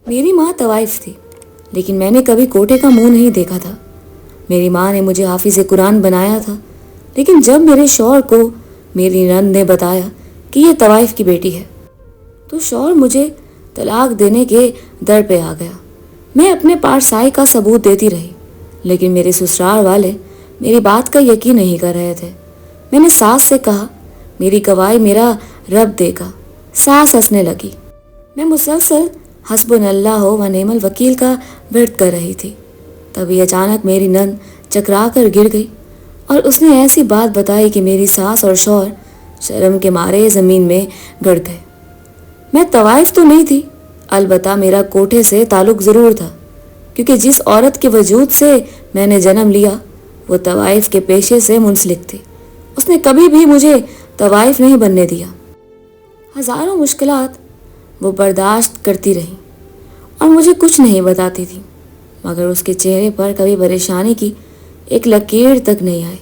میری ماں طوائف تھی، لیکن میں نے کبھی کوٹے کا منہ نہیں دیکھا تھا۔ میری ماں نے مجھے حافظ قرآن بنایا تھا، لیکن جب میرے شوہر کو میری نند نے بتایا کہ یہ طوائف کی بیٹی ہے تو شوہر مجھے طلاق دینے کے در پہ آ گیا۔ میں اپنے پارسائی کا ثبوت دیتی رہی، لیکن میرے سسرال والے میری بات کا یقین نہیں کر رہے تھے۔ میں نے ساس سے کہا میری گواہی میرا رب دے گا۔ ساس ہنسنے لگی۔ میں مسلسل حسبنا اللہ و نعم الوکیل کا ورد کر رہی تھی، تبھی اچانک میری نند چکرا کر گر گئی اور اس نے ایسی بات بتائی کہ میری ساس اور شوہر شرم کے مارے زمین میں گڑ گئے۔ میں طوائف تو نہیں تھی، البتہ میرا کوٹھے سے تعلق ضرور تھا، کیونکہ جس عورت کے وجود سے میں نے جنم لیا وہ طوائف کے پیشے سے منسلک تھی۔ اس نے کبھی بھی مجھے طوائف نہیں بننے دیا۔ ہزاروں مشکلات وہ برداشت کرتی رہی اور مجھے کچھ نہیں بتاتی تھی، مگر اس کے چہرے پر کبھی پریشانی کی ایک لکیر تک نہیں آئی۔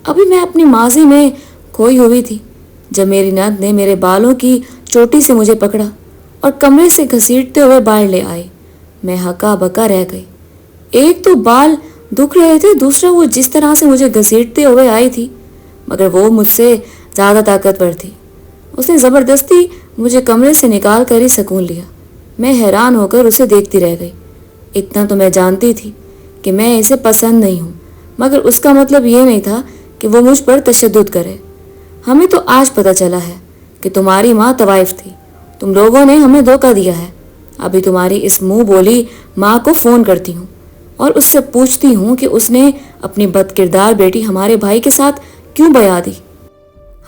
ابھی میں اپنی ماضی میں کھوئی ہوئی تھی جب میری نند نے میرے بالوں کی چوٹی سے مجھے پکڑا اور کمرے سے گھسیٹتے ہوئے باہر لے آئے۔ میں ہکا بکا رہ گئی۔ ایک تو بال دکھ رہے تھے، دوسرا وہ جس طرح سے مجھے گھسیٹتے ہوئے آئی تھی، مگر وہ مجھ سے زیادہ طاقتور تھی۔ اس نے زبردستی مجھے کمرے سے نکال کر ہی سکون لیا۔ میں حیران ہو کر اسے دیکھتی رہ گئی۔ اتنا تو میں جانتی تھی کہ میں اسے پسند نہیں ہوں، مگر اس کا مطلب یہ نہیں تھا کہ وہ مجھ پر تشدد کرے۔ ہمیں تو آج پتہ چلا ہے کہ تمہاری ماں طوائف تھی۔ تم لوگوں نے ہمیں دھوکہ دیا ہے۔ ابھی تمہاری اس منہ بولی ماں کو فون کرتی ہوں اور اس سے پوچھتی ہوں کہ اس نے اپنی بد کردار بیٹی ہمارے بھائی کے ساتھ کیوں بیاہ دی۔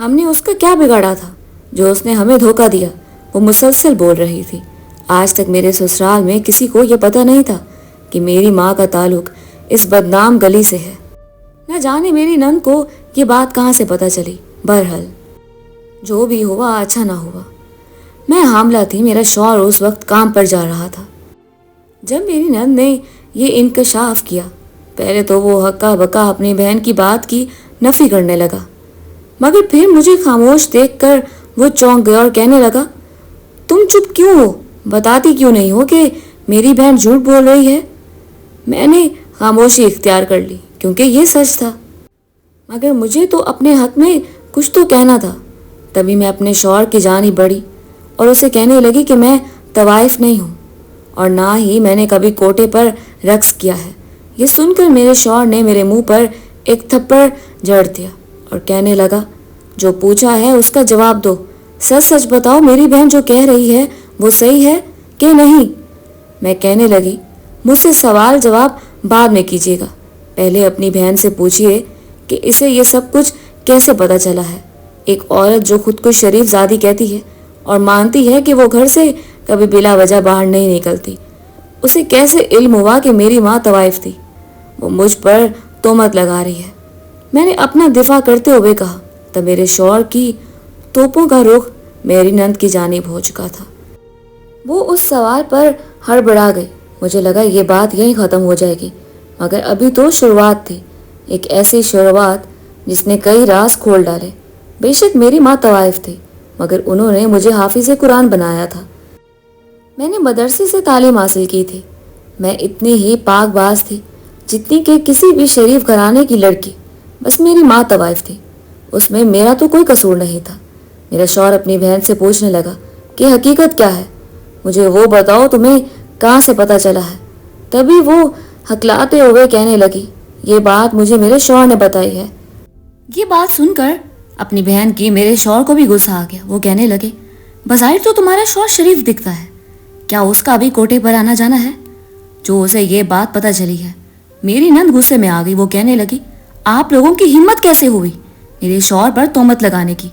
ہم نے اس کا کیا بگاڑا تھا جو اس نے ہمیں دھوکہ دیا؟ وہ مسلسل بول رہی تھی۔ آج تک میرے سسرال میں کسی کو یہ پتہ نہیں تھا کہ میری ماں کا تعلق اس بدنام گلی سے ہے۔ نہ جانے میری نند کو یہ بات کہاں سے پتہ چلی۔ بہرحال جو بھی ہوا اچھا نہ ہوا۔ میں حاملہ تھی، میرا شوہر اس وقت کام پر جا رہا تھا۔ جب میری نند نے یہ انکشاف کیا، پہلے تو وہ ہکا بکا اپنی بہن کی بات کی نفی کرنے لگا، مگر پھر مجھے خاموش دیکھ کر وہ چونک گیا اور کہنے لگا، تم چپ کیوں ہو؟ بتاتی کیوں نہیں ہو کہ میری بہن جھوٹ بول رہی ہے؟ میں نے خاموشی اختیار کر لی کیونکہ یہ سچ تھا، مگر مجھے تو اپنے حق میں کچھ تو کہنا تھا۔ تبھی میں اپنے شوہر کی جانب بڑھی اور اسے کہنے لگی کہ میں طوائف نہیں ہوں اور نہ ہی میں نے کبھی کوٹے پر رقص کیا ہے۔ یہ سن کر میرے شوہر نے میرے منہ پر ایک تھپڑ جڑ دیا اور کہنے لگا، جو پوچھا ہے اس کا جواب دو۔ سچ سچ بتاؤ، میری بہن جو کہہ رہی ہے وہ صحیح ہے کہ نہیں؟ میں کہنے لگی، مجھ سے سوال جواب بعد میں کیجیے گا، پہلے اپنی بہن سے پوچھئے کہ اسے یہ سب کچھ کیسے پتہ چلا ہے۔ ایک عورت جو خود کو شریف زادی کہتی ہے اور مانتی ہے کہ وہ گھر سے کبھی بلا وجہ باہر نہیں نکلتی، اسے کیسے علم ہوا کہ میری ماں طوائف تھی؟ وہ مجھ پر تہمت لگا رہی ہے۔ میں نے اپنا دفاع کرتے ہوئے کہا، تب میرے شوہر کی توپوں کا رخ میری نند کی جانب ہو چکا تھا۔ وہ اس سوال پر ہڑبڑا گئی۔ مجھے لگا یہ بات یہیں ختم ہو جائے گی، مگر ابھی تو شروعات تھی، ایک ایسی شروعات جس نے کئی راز کھول ڈالے۔ بے شک میری ماں طوائف تھی، مگر انہوں نے مجھے حافظ قرآن بنایا تھا۔ میں نے مدرسے سے تعلیم حاصل کی تھی۔ میں اتنی ہی پاک باز تھی جتنی کہ کسی بھی شریف گھرانے کی لڑکی، بس میری ماں طوائف تھی، اس میں میرا تو کوئی قصور نہیں تھا۔ میرا شوہر اپنی بہن سے پوچھنے لگا کہ حقیقت کیا ہے، مجھے وہ بتاؤ، تمہیں کہاں سے پتہ چلا ہے؟ تبھی وہ ہکلاتے ہوئے کہنے لگی، یہ بات مجھے میرے شوہر نے بتائی ہے۔ یہ بات سن کر اپنی بہن کی میرے شوہر کو بھی غصہ آ گیا۔ وہ کہنے لگے، بظاہر تو تمہارا شوہر شریف دکھتا ہے، کیا اس کا بھی کوٹے پر آنا جانا ہے جو اسے یہ بات پتہ چلی ہے؟ میری نند غصے میں آ گئی۔ وہ کہنے لگی، آپ لوگوں کی ہمت کیسے ہوئی میرے شوہر پر تہمت لگانے کی؟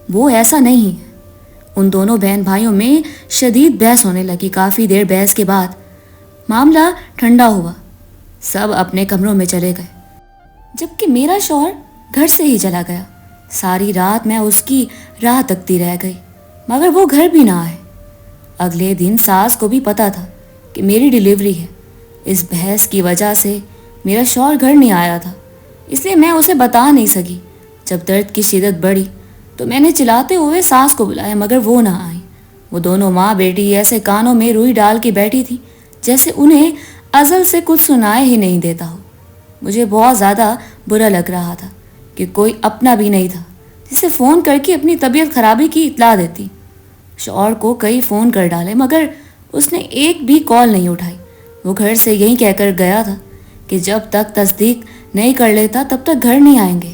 وہ ایسا نہیں ہے۔ ان دونوں بہن بھائیوں میں شدید بحث ہونے لگی۔ کافی دیر بحث کے بعد معاملہ ٹھنڈا ہوا، سب اپنے کمروں میں چلے گئے، جبکہ میرا شوہر گھر سے ہی چلا گیا۔ ساری رات میں اس کی راہ تکتی رہ گئی، مگر وہ گھر بھی نہ آئے۔ اگلے دن ساس کو بھی پتا تھا کہ میری ڈیلیوری ہے۔ اس بحث کی وجہ سے میرا شوہر گھر نہیں آیا تھا، اس لیے میں اسے بتا نہیں سکی۔ جب درد کی شدت بڑھی تو میں نے چلاتے ہوئے ساس کو بلایا، مگر وہ نہ آئی۔ وہ دونوں ماں بیٹی ایسے کانوں میں روئی ڈال کے بیٹھی تھی جیسے انہیں ازل سے کچھ سنائے ہی نہیں دیتا ہو۔ مجھے بہت زیادہ برا لگ رہا تھا کہ کوئی اپنا بھی نہیں تھا جسے فون کر کے اپنی طبیعت خرابی کی اطلاع دیتی۔ شوہر کو کئی فون کر ڈالے مگر اس نے ایک بھی کال نہیں اٹھائی۔ وہ گھر سے یہی کہہ کر گیا تھا کہ جب تک تصدیق نہیں کر لیتا تب تک گھر نہیں آئیں گے۔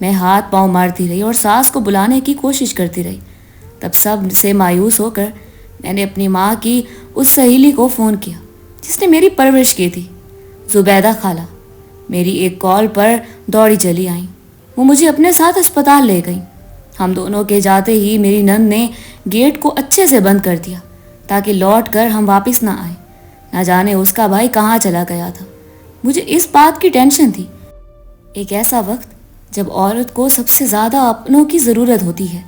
میں ہاتھ پاؤں مارتی رہی اور ساس کو بلانے کی کوشش کرتی رہی۔ تب سب سے مایوس ہو کر میں نے اپنی ماں کی اس سہیلی کو فون کیا جس نے میری پرورش کی تھی، زبیدہ خالہ۔ میری ایک کال پر دوڑی چلی آئیں۔ وہ مجھے اپنے ساتھ اسپتال لے گئیں۔ ہم دونوں کے جاتے ہی میری نند نے گیٹ کو اچھے سے بند کر دیا تاکہ لوٹ کر ہم واپس نہ آئیں۔ نہ جانے اس کا بھائی کہاں چلا گیا تھا۔ مجھے اس بات کی ٹینشن تھی، ایک ایسا وقت جب عورت کو سب سے زیادہ اپنوں کی ضرورت ہوتی ہے،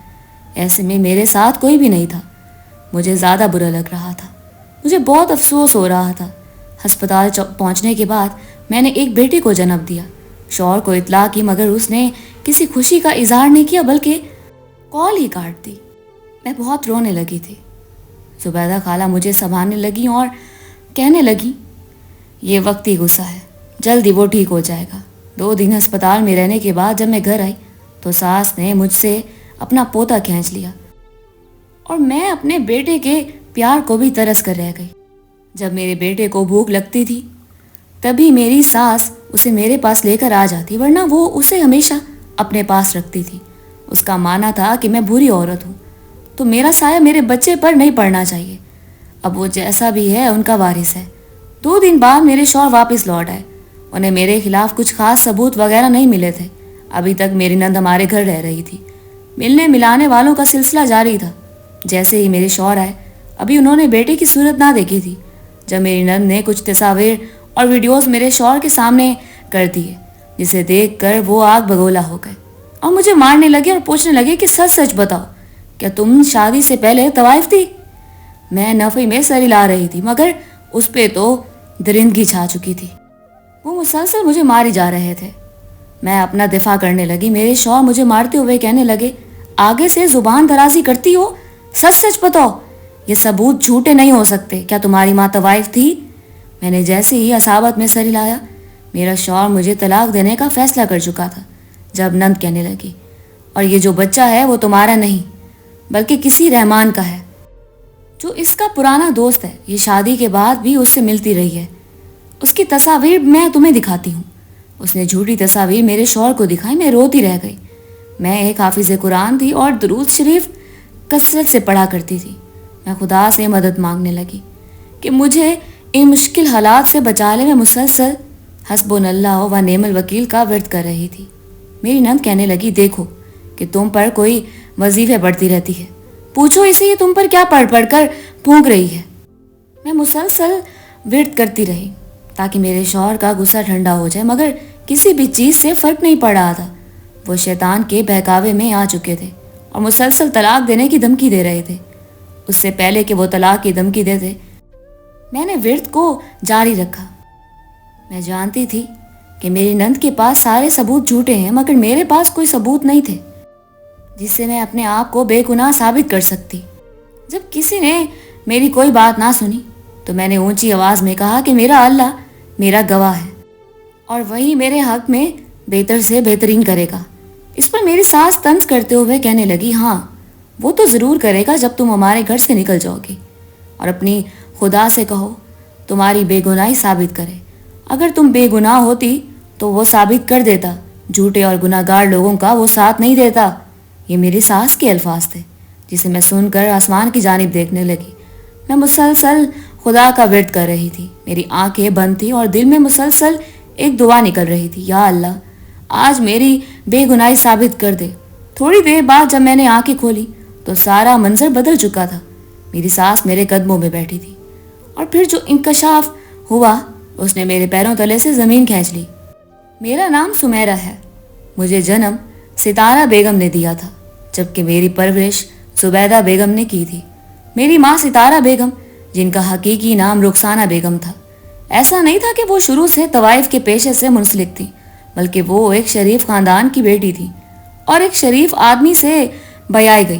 ایسے میں میرے ساتھ کوئی بھی نہیں تھا۔ مجھے زیادہ برا لگ رہا تھا، مجھے بہت افسوس ہو رہا تھا۔ ہسپتال پہنچنے کے بعد میں نے ایک بیٹے کو جنم دیا۔ شوہر کو اطلاع کی مگر اس نے کسی خوشی کا اظہار نہیں کیا بلکہ کال ہی کاٹ دی۔ میں بہت رونے لگی تھی۔ زبیدہ خالہ مجھے سنبھالنے لگی اور کہنے لگی، یہ وقتی غصہ ہے، جلدی وہ ٹھیک ہو جائے گا۔ 2 دن ہسپتال میں رہنے کے بعد جب میں گھر آئی تو ساس نے مجھ سے اپنا پوتا کھینچ لیا اور میں اپنے بیٹے کے پیار کو بھی ترس کر رہ گئی۔ جب میرے بیٹے کو بھوک لگتی تھی تبھی میری ساس اسے میرے پاس لے کر آ جاتی، ورنہ وہ اسے ہمیشہ اپنے پاس رکھتی تھی۔ اس کا ماننا تھا کہ میں بری عورت ہوں تو میرا سایہ میرے بچے پر نہیں پڑنا چاہیے۔ اب وہ جیسا بھی ہے ان کا وارث ہے۔ 2 دن بعد میرے شوہر واپس لوٹ آئے۔ انہیں میرے خلاف کچھ خاص ثبوت وغیرہ نہیں ملے تھے۔ ابھی تک میری نند ہمارے گھر رہ رہی تھی۔ ملنے ملانے والوں کا سلسلہ جاری تھا۔ جیسے ہی میرے شوہر آئے، ابھی انہوں نے بیٹے کی صورت نہ دیکھی تھی جب میری نند نے کچھ تصاویر اور ویڈیوز میرے شوہر کے سامنے کر دیے، جسے دیکھ کر وہ آگ بگولا ہو گئے اور مجھے مارنے لگے اور پوچھنے لگے کہ سچ سچ بتاؤ، کیا تم شادی سے پہلے طوائف تھی؟ میں نفی میں سر ہلا رہی تھی مگر اس پہ تو درندگی چھا چکی تھی۔ وہ مسلسل مجھے ماری جا رہے تھے۔ میں اپنا دفاع کرنے لگی۔ میرے شوہر مجھے مارتے ہوئے کہنے لگے، آگے سے زبان درازی کرتی ہو، سچ سچ بتاؤ، یہ ثبوت جھوٹے نہیں ہو سکتے، کیا تمہاری ماں طوائف تھی؟ میں نے جیسے ہی عصابت میں سر ہلایا، میرا شوہر مجھے طلاق دینے کا فیصلہ کر چکا تھا۔ جب نند کہنے لگی، اور یہ جو بچہ ہے وہ تمہارا نہیں بلکہ کسی رحمان کا ہے جو اس کا پرانا دوست ہے، یہ شادی کے بعد بھی اس سے ملتی رہی ہے، اس کی تصاویر میں تمہیں دکھاتی ہوں۔ اس نے جھوٹی تصاویر میرے شوہر کو دکھائی۔ میں روتی رہ گئی۔ میں ایک حافظ قرآن تھی اور درود شریف کثرت سے پڑھا کرتی تھی۔ میں خدا سے مدد مانگنے لگی کہ مجھے ان مشکل حالات سے بچا لے۔ میں مسلسل حسبنا اللہ و نعم الوکیل کا ورد کر رہی تھی۔ میری نند کہنے لگی، دیکھو کہ تم پر کوئی وظیفے پڑتی رہتی ہے، پوچھو اسے یہ تم پر کیا پڑھ پڑھ کر پھونک رہی ہے۔ میں مسلسل ورد کرتی رہی تاکہ میرے شوہر کا غصہ ٹھنڈا ہو جائے مگر کسی بھی چیز سے فرق نہیں پڑ رہا تھا۔ وہ شیطان کے بہکاوے میں آ چکے تھے اور مسلسل طلاق دینے کی دھمکی دے رہے تھے۔ اس سے پہلے کہ وہ طلاق کی دھمکی دیتے میں نے ورد کو جاری رکھا۔ میں جانتی تھی کہ میری نند کے پاس سارے ثبوت جھوٹے ہیں مگر میرے پاس کوئی ثبوت نہیں تھے جس سے میں اپنے آپ کو بے گناہ ثابت کر سکتی۔ جب کسی نے میری کوئی بات نہ سنی تو میں نے اونچی آواز میں کہا کہ میرا اللہ میرا گواہ ہے اور وہی میرے حق میں بہتر سے بہترین کرے گا۔ اس پر میری ساس طنز کرتے ہوئے کہنے لگی، ہاں وہ تو ضرور کرے گا جب تم ہمارے گھر سے نکل جاؤ گی، اور اپنی خدا سے کہو تمہاری بے گناہی ثابت کرے۔ اگر تم بے گناہ ہوتی تو وہ ثابت کر دیتا، جھوٹے اور گناہ گار لوگوں کا وہ ساتھ نہیں دیتا۔ یہ میری ساس کے الفاظ تھے جسے میں سن کر آسمان کی جانب دیکھنے لگی۔ میں مسلسل خدا کا ورد کر رہی تھی، میری آنکھیں بند تھی اور دل میں مسلسل ایک دعا نکل رہی تھی، یا اللہ آج میری بے گناہی ثابت کر دے۔ تھوڑی دیر بعد جب میں نے آنکھیں کھولی تو سارا منظر بدل چکا تھا۔ میری ساس میرے قدموں میں بیٹھی تھی اور پھر جو انکشاف ہوا اس نے میرے پیروں تلے سے زمین کھینچ لی۔ میرا نام سمیرہ ہے، مجھے جنم ستارہ بیگم نے دیا تھا جبکہ میری پرورش زبیدہ بیگم نے کی تھی۔ میری ماں ستارہ بیگم جن کا حقیقی نام رخسانہ بیگم تھا، ایسا نہیں تھا کہ وہ شروع سے طوائف کے پیشے سے منسلک تھی بلکہ وہ ایک شریف خاندان کی بیٹی تھی اور ایک شریف آدمی سے بیائی گئی۔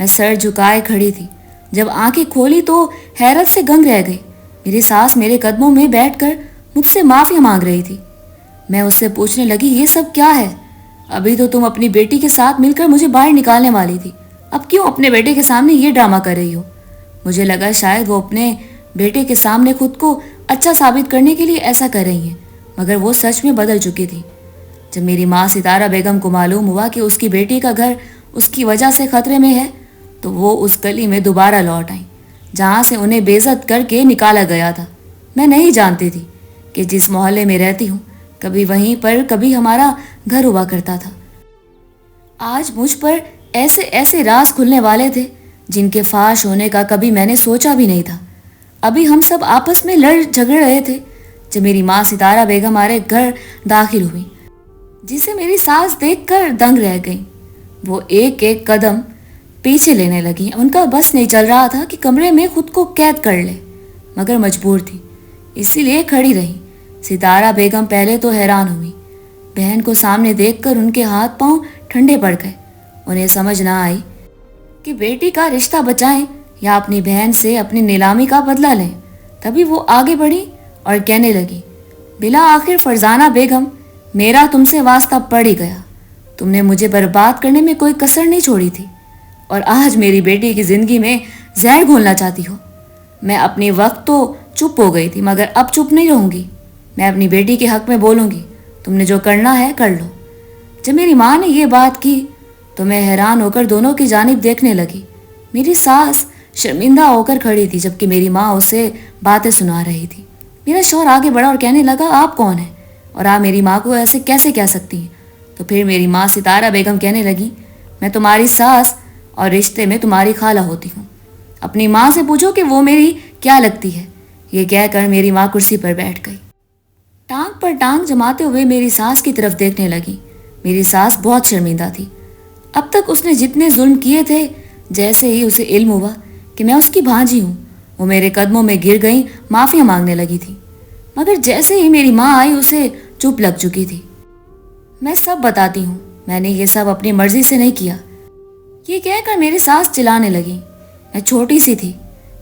میں سر جھکائے کھڑی تھی. جب آنکھیں کھولی تو حیرت سے گنگ رہ گئی. میری ساس میرے قدموں میں بیٹھ کر مجھ سے معافی مانگ رہی تھی. میں اس سے پوچھنے لگی یہ سب کیا ہے؟ ابھی تو تم اپنی بیٹی کے ساتھ مل کر مجھے باہر نکالنے والی تھی. اب کیوں اپنے بیٹے کے سامنے یہ ڈرامہ کر رہی ہو؟ مجھے لگا شاید وہ اپنے بیٹے کے سامنے خود کو اچھا ثابت کرنے کے لیے ایسا کر رہی ہیں، مگر وہ سچ میں بدل چکی تھی. جب میری ماں ستارہ بیگم کو معلوم ہوا کہ اس کی بیٹی کا گھر اس کی وجہ سے خطرے میں ہے تو وہ اس گلی میں دوبارہ لوٹ آئیں جہاں سے انہیں بے عزت کر کے نکالا گیا تھا. میں نہیں جانتی تھی کہ جس محلے میں رہتی ہوں کبھی وہیں پر کبھی ہمارا گھر ہوا کرتا تھا. آج مجھ پر ایسے ایسے راز کھلنے والے تھے جن کے فاش ہونے کا کبھی میں نے سوچا بھی نہیں تھا. ابھی ہم سب آپس میں لڑ جھگڑ رہے تھے جب میری ماں ستارہ بیگم ہمارے گھر داخل ہوئی، جسے میری ساس دیکھ کر دنگ رہ گئیں. وہ ایک ایک قدم پیچھے لینے لگی. ان کا بس نہیں چل رہا تھا کہ کمرے میں خود کو قید کر لے، مگر مجبور تھی اسی لیے کھڑی رہی. ستارہ بیگم پہلے تو حیران ہوئی. بہن کو سامنے دیکھ کر ان کے ہاتھ پاؤں ٹھنڈے پڑ گئے. انہیں سمجھ نہ آئی کہ بیٹی کا رشتہ بچائیں یا اپنی بہن سے اپنی نیلامی کا بدلہ لیں. تبھی وہ آگے بڑھی اور کہنے لگی بلا آخر فرزانہ بیگم، میرا تم سے واسطہ پڑ ہی گیا. تم نے مجھے برباد کرنے میں کوئی کسر نہیں چھوڑی تھی اور آج میری بیٹی کی زندگی میں زہر گھولنا چاہتی ہو. میں اپنی وقت تو چپ ہو گئی تھی مگر اب چپ نہیں رہوں گی. میں اپنی بیٹی کے حق میں بولوں گی. تم نے جو کرنا ہے کر لو. جب میری ماں نے یہ بات کی تو میں حیران ہو کر دونوں کی جانب دیکھنے لگی. میری ساس شرمندہ ہو کر کھڑی تھی جبکہ میری ماں اسے باتیں سنا رہی تھی. میرا شوہر آگے بڑھا اور کہنے لگا آپ کون ہیں اور آپ میری ماں کو ایسے کیسے کہہ سکتی ہیں؟ تو پھر میری ماں ستارہ بیگم کہنے لگی میں تمہاری ساس اور رشتے میں تمہاری خالہ ہوتی ہوں. اپنی ماں سے پوچھو کہ وہ میری کیا لگتی ہے. یہ کہہ کر میری ماں کرسی پر بیٹھ گئی. ٹانگ پر ٹانگ جماتے ہوئے میری ساس کی طرف دیکھنے لگی. میری ساس بہت شرمندہ تھی. اب تک اس نے جتنے ظلم کیے تھے، جیسے ہی اسے علم ہوا کہ میں اس کی بھانجی ہوں وہ میرے قدموں میں گر گئی، معافی مانگنے لگی تھی. مگر جیسے ہی میری ماں آئی اسے چپ لگ چکی تھی. میں سب بتاتی ہوں، میں نے یہ سب اپنی مرضی سے نہیں کیا. یہ کہہ کر میری ساس چلانے لگی. میں چھوٹی سی تھی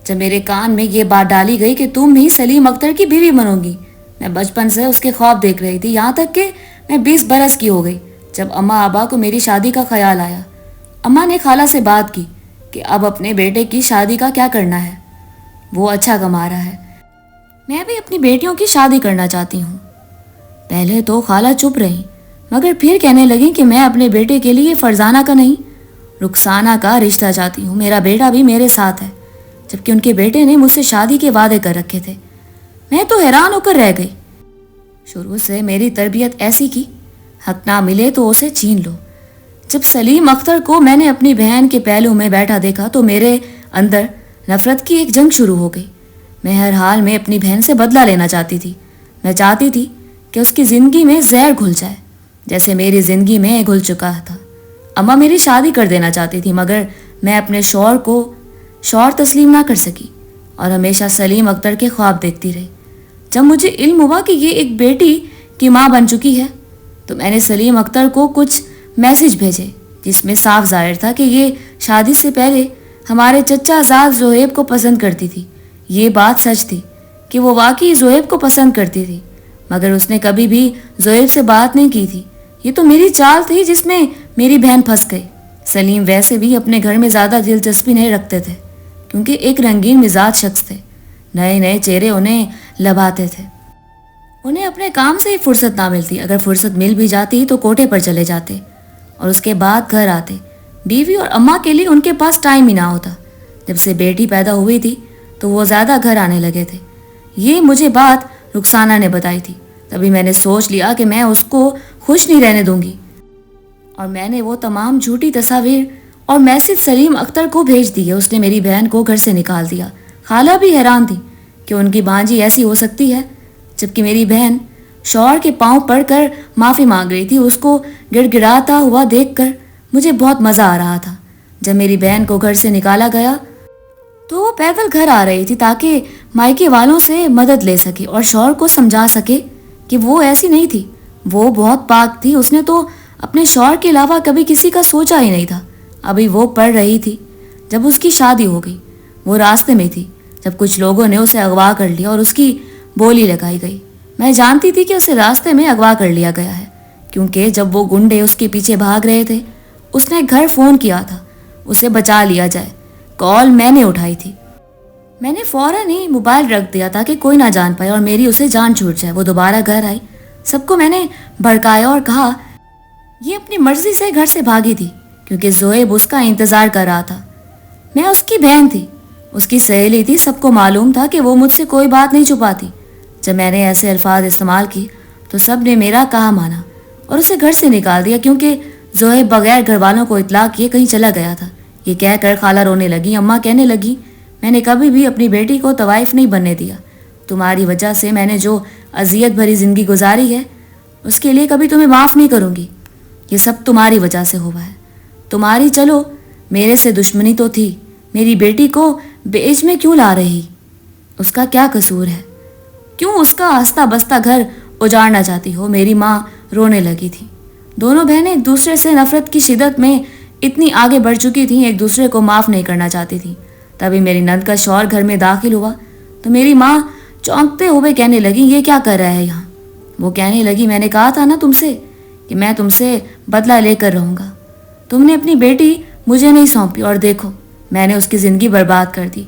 جب میرے کان میں یہ بات ڈالی گئی کہ تم ہی سلیم اختر کی بیوی بنو گی. میں بچپن سے اس کے خواب دیکھ رہی تھی، یہاں تک کہ میں 20 برس کی ہو گئی جب اماں ابا کو میری شادی کا خیال آیا. اماں نے خالہ سے بات کی کہ اب اپنے بیٹے کی شادی کا کیا کرنا ہے. وہ اچھا کما رہا ہے، میں بھی اپنی بیٹیوں کی شادی کرنا چاہتی ہوں. پہلے تو خالہ چپ رہی مگر پھر کہنے لگی کہ میں اپنے بیٹے کے لیے فرزانہ کا نہیں رخسانہ کا رشتہ چاہتی ہوں. میرا بیٹا بھی میرے ساتھ ہے، جبکہ ان کے بیٹے نے مجھ سے شادی کے وعدے کر رکھے تھے. میں تو حیران ہو کر رہ گئی. شروع سے میری تربیت ایسی کی حق نہ ملے تو اسے چھین لو. جب سلیم اختر کو میں نے اپنی بہن کے پہلو میں بیٹھا دیکھا تو میرے اندر نفرت کی ایک جنگ شروع ہو گئی. میں ہر حال میں اپنی بہن سے بدلہ لینا چاہتی تھی. میں چاہتی تھی کہ اس کی زندگی میں زہر گھل جائے جیسے میری زندگی میں گھل چکا تھا. اماں میری شادی کر دینا چاہتی تھی مگر میں اپنے شوہر کو شوہر تسلیم نہ کر سکی اور ہمیشہ سلیم اختر کے خواب دیکھتی رہی. جب مجھے علم ہوا کہ یہ ایک بیٹی کی ماں بن چکی ہے تو میں نے سلیم اختر کو کچھ میسج بھیجے جس میں صاف ظاہر تھا کہ یہ شادی سے پہلے ہمارے چچا زاد زہیب کو پسند کرتی تھی. یہ بات سچ تھی کہ وہ واقعی زہیب کو پسند کرتی تھی مگر اس نے کبھی بھی زہیب سے بات نہیں کی تھی. یہ تو میری چال تھی جس میں میری بہن پھنس گئی. سلیم ویسے بھی اپنے گھر میں زیادہ دلچسپی نہیں رکھتے تھے کیونکہ ایک رنگین مزاج شخص تھے. نئے نئے چہرے انہیں لبھاتے تھے. انہیں اپنے کام سے ہی فرصت نہ ملتی. اگر فرصت مل بھی جاتی تو کوٹھے پر چلے جاتے اور اس کے بعد گھر آتے. بیوی اور اماں کے لیے ان کے پاس ٹائم ہی نہ ہوتا. جب سے بیٹی پیدا ہوئی تھی تو وہ زیادہ گھر آنے لگے تھے. یہ مجھے بات رخسانہ نے بتائی تھی. تبھی میں نے سوچ لیا کہ میں اس کو خوش نہیں رہنے دوں گی اور میں نے وہ تمام جھوٹی تصاویر اور میسج سلیم اختر کو بھیج دیے. اس نے میری بہن کو گھر سے نکال دیا. خالہ بھی حیران تھی کہ ان کی بھانجی ایسی ہو سکتی ہے جبکہ میری بہن شوہر کے پاؤں پڑ کر معافی مانگ رہی تھی. اس کو گڑ گڑاتا ہوا دیکھ کر مجھے بہت مزہ آ رہا تھا. جب میری بہن کو گھر سے نکالا گیا تو وہ پیدل گھر آ رہی تھی تاکہ مائکے والوں سے مدد لے سکے اور شوہر کو سمجھا سکے کہ وہ ایسی نہیں تھی. وہ بہت پاک تھی. اس نے تو اپنے شوہر کے علاوہ کبھی کسی کا سوچا ہی نہیں تھا. ابھی وہ پڑھ رہی تھی. جب اس کی شادی ہو گئی۔ وہ راستے میں تھی جب کچھ لوگوں نے اسے اغوا کر لیا اور اس کی بولی لگائی گئی۔ میں جانتی تھی کہ اسے راستے میں اغوا کر لیا گیا ہے، کیونکہ جب وہ گنڈے اس کے پیچھے بھاگ رہے تھے اس نے گھر فون کیا تھا اسے بچا لیا جائے۔ کال میں نے اٹھائی تھی۔ میں نے فوراً ہی موبائل رکھ دیا تاکہ کوئی نہ جان پائے اور میری اسے جان چھوٹ جائے۔ وہ دوبارہ گھر آئی، سب کو میں نے بھڑکایا اور کہا یہ اپنی مرضی سے گھر سے بھاگی تھی کیونکہ زویب اس کا انتظار کر رہا تھا۔ میں اس کی بہن تھی، اس کی سہیلی تھی، سب کو معلوم تھا کہ وہ مجھ سے کوئی بات نہیں چھپاتی۔ جب میں نے ایسے الفاظ استعمال کی تو سب نے میرا کہا مانا اور اسے گھر سے نکال دیا کیونکہ زویب بغیر گھر والوں کو اطلاع کیے کہیں چلا گیا تھا۔ یہ کہہ کر خالہ رونے لگی۔ اماں کہنے لگی میں نے کبھی بھی اپنی بیٹی کو طوائف نہیں بننے دیا۔ تمہاری وجہ سے میں نے جو اذیت بھری زندگی گزاری ہے اس کے لیے کبھی تمہیں معاف نہیں کروں گی۔ یہ سب تمہاری وجہ سے ہوا ہے۔ تمہاری چلو میرے سے دشمنی تو تھی، میری بیٹی کو بیچ میں کیوں لا رہی؟ اس کا کیا قصور ہے؟ کیوں اس کا آستہ بستہ گھر اجاڑنا چاہتی ہو؟ میری ماں رونے لگی تھی۔ دونوں بہنیں ایک دوسرے سے نفرت کی شدت میں اتنی آگے بڑھ چکی تھیں، ایک دوسرے کو معاف نہیں کرنا چاہتی تھیں۔ تبھی میری نند کا شوہر گھر میں داخل ہوا تو میری ماں چونکتے ہوئے کہنے لگی یہ کیا کر رہا ہے یہاں؟ وہ کہنے لگی میں نے کہا تھا نا تم سے کہ میں تم سے بدلہ لے کر رہوں گا۔ تم نے اپنی بیٹی مجھے نہیں سونپی اور دیکھو میں نے اس کی زندگی برباد کر دی۔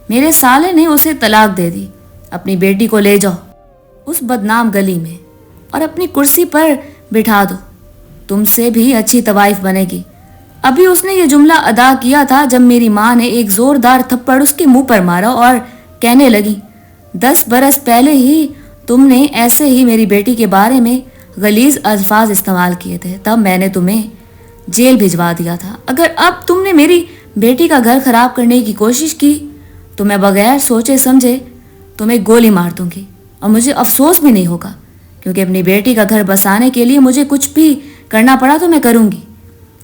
میرے سالے نے اسے طلاق دے دی۔ اپنی بیٹی کو لے جاؤ اس بدنام گلی میں اور اپنی کرسی پر بٹھا دو، تم سے بھی اچھی طوائف بنے گی۔ ابھی اس نے یہ جملہ ادا کیا تھا جب میری ماں نے ایک زوردار تھپڑ اس کے منہ پر مارا اور کہنے لگی 10 برس پہلے ہی تم نے ایسے ہی میری بیٹی کے بارے میں غلیظ الفاظ استعمال کیے تھے، تب میں نے تمہیں جیل بھجوا دیا تھا۔ اگر اب تم نے میری بیٹی کا گھر خراب کرنے کی کوشش کی تو میں بغیر سوچے سمجھے تمہیں گولی مار دوں گی اور مجھے افسوس بھی نہیں ہوگا، کیونکہ اپنی بیٹی کا گھر بسانے کے لیے مجھے کچھ بھی کرنا پڑا تو میں کروں گی۔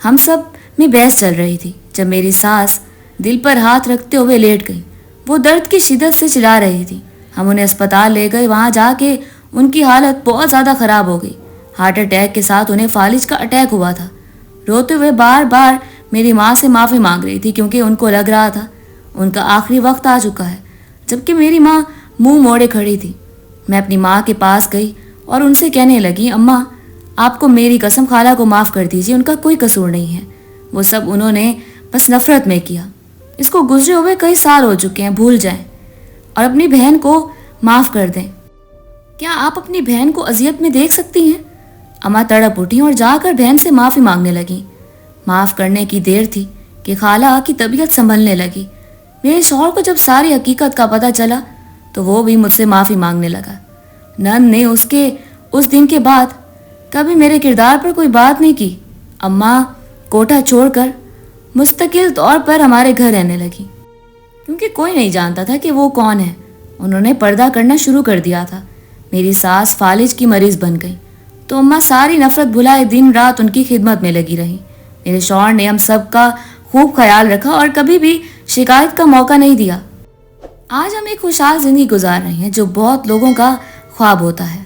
ہم سب میں بحث چل رہی تھی جب میری ساس دل پر ہاتھ رکھتے ہوئے لیٹ گئی۔ وہ درد کی شدت سے چلا رہی تھی۔ ہم انہیں اسپتال لے گئے، وہاں جا کے ان کی حالت بہت زیادہ خراب ہو گئی۔ ہارٹ اٹیک کے ساتھ انہیں فالج کا اٹیک ہوا تھا۔ روتے ہوئے بار بار میری ماں سے معافی مانگ رہی تھی کیونکہ ان کو لگ رہا تھا ان کا آخری وقت آ چکا ہے، جبکہ میری ماں منہ موڑے کھڑی تھی۔ میں اپنی ماں کے پاس گئی اور ان سے کہنے لگی اماں آپ کو میری قسم خالہ کو معاف کر دیجیے، ان کا کوئی قصور نہیں ہے، وہ سب انہوں نے بس نفرت میں کیا۔ اس کو گزرے ہوئے کئی سال ہو چکے ہیں، بھول جائیں اور اپنی بہن کو معاف کر دیں۔ کیا آپ اپنی بہن کو اذیت میں دیکھ سکتی ہیں؟ اماں تڑپ اٹھی اور جا کر بہن سے معافی مانگنے لگیں۔ معاف کرنے کی دیر تھی کہ خالہ کی طبیعت سنبھلنے لگی۔ میرے شوہر کو جب ساری حقیقت کا پتہ چلا تو وہ بھی مجھ سے معافی مانگنے لگا۔ نند نے اس دن کے بعد کبھی میرے کردار پر کوئی بات نہیں کی۔ اماں کوٹھا چھوڑ کر مستقل طور پر ہمارے گھر رہنے لگی کیونکہ کوئی نہیں جانتا تھا کہ وہ کون ہے۔ انہوں نے پردہ کرنا شروع کر دیا تھا۔ میری ساس فالج کی مریض بن گئی تو اماں ساری نفرت بھلائے دن رات ان کی خدمت میں لگی رہی۔ میرے شوہر نے ہم سب کا خوب خیال رکھا اور کبھی بھی شکایت کا موقع نہیں دیا۔ آج ہم ایک خوشحال زندگی گزار رہے ہیں جو بہت لوگوں کا خواب ہوتا ہے۔